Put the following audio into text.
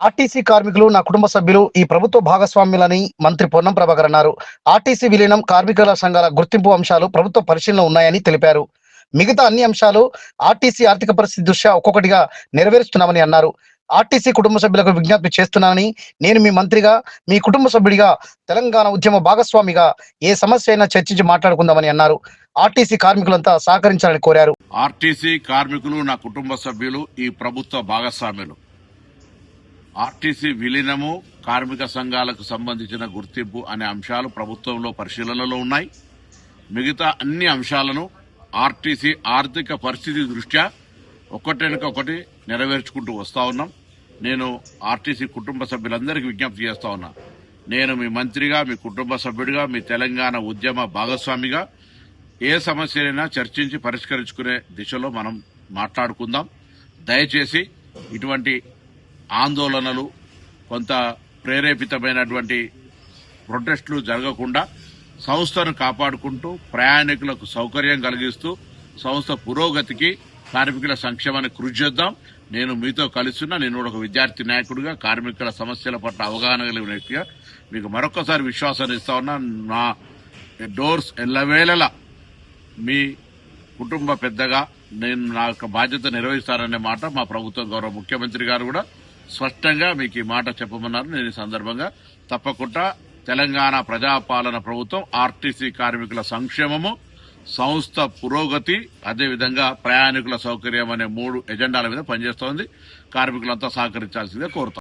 RTC కార్మికులు నా కుటుంబ సభ్యులు ఈ ప్రభుత్వ భాగస్వామ్యులని మంత్రి పొన్నం ప్రభాకర్ అన్నారు. ఆర్టీసీ విలీనం, కార్మికుల సంఘాల గుర్తింపు అంశాలు ప్రభుత్వ పరిశీలనలో ఉన్నాయని తెలిపారు. మిగతా అన్ని అంశాలు ఆర్టీసీ ఆర్థిక పరిస్థితి దృష్ట్యా ఒక్కొక్కటిగా నెరవేరుస్తున్నామని అన్నారు. ఆర్టీసీ కుటుంబ సభ్యులకు విజ్ఞప్తి చేస్తున్నానని, నేను మీ మంత్రిగా, మీ కుటుంబ సభ్యుడిగా, తెలంగాణ ఉద్యమ భాగస్వామిగా ఏ సమస్య అయినా చర్చించి మాట్లాడుకుందామని అన్నారు. ఆర్టీసీ కార్మికులంతా సహకరించాలని కోరారు. ఆర్టీసీ కార్మికులు నా కుటుంబ సభ్యులు ఈ ప్రభుత్వ భాగస్వాములు. ఆర్టీసీ విలీనము, కార్మిక సంఘాలకు సంబంధించిన గుర్తింపు అనే అంశాలు ప్రభుత్వంలో పరిశీలనలో ఉన్నాయి. మిగతా అన్ని అంశాలను ఆర్టీసీ ఆర్థిక పరిస్థితి దృష్ట్యా ఒకటి నెరవేర్చుకుంటూ వస్తా ఉన్నాం. నేను ఆర్టీసీ కుటుంబ సభ్యులందరికీ విజ్ఞప్తి చేస్తా ఉన్నా. నేను మీ మంత్రిగా, మీ కుటుంబ సభ్యుడిగా, మీ తెలంగాణ ఉద్యమ భాగస్వామిగా ఏ సమస్యలైనా చర్చించి పరిష్కరించుకునే దిశలో మనం మాట్లాడుకుందాం. దయచేసి ఇటువంటి ఆందోళనలు, కొంత ప్రేరేపితమైనటువంటి ప్రొటెస్టులు జరగకుండా సంస్థను కాపాడుకుంటూ ప్రయాణికులకు సౌకర్యం కలిగిస్తూ సంస్థ పురోగతికి, కార్మికుల సంక్షేమాన్ని కృషి చేద్దాం. నేను మీతో కలుస్తున్నా. నేను ఒక విద్యార్థి నాయకుడిగా, కార్మికుల సమస్యల పట్ల అవగాహన కలిగిన వ్యక్తిగా మీకు మరొకసారి విశ్వాసాన్ని ఇస్తా ఉన్నా. నా డోర్స్ ఎల్లవేళలా మీ కుటుంబ పెద్దగా నేను నా యొక్క బాధ్యత నిర్వహిస్తాననే మాట మా ప్రభుత్వ గౌరవ ముఖ్యమంత్రి గారు కూడా స్పష్టంగా మీకు ఈ మాట చెప్పమన్నారు. నేను ఈ సందర్భంగా తప్పకుండా తెలంగాణ ప్రజాపాలన ప్రభుత్వం ఆర్టీసీ కార్మికుల సంక్షేమము, సంస్థ పురోగతి, అదేవిధంగా ప్రయాణికుల సౌకర్యం అనే 3 ఎజెండాల మీద పనిచేస్తోంది. కార్మికులంతా సహకరించాల్సిందే కోరుతాం.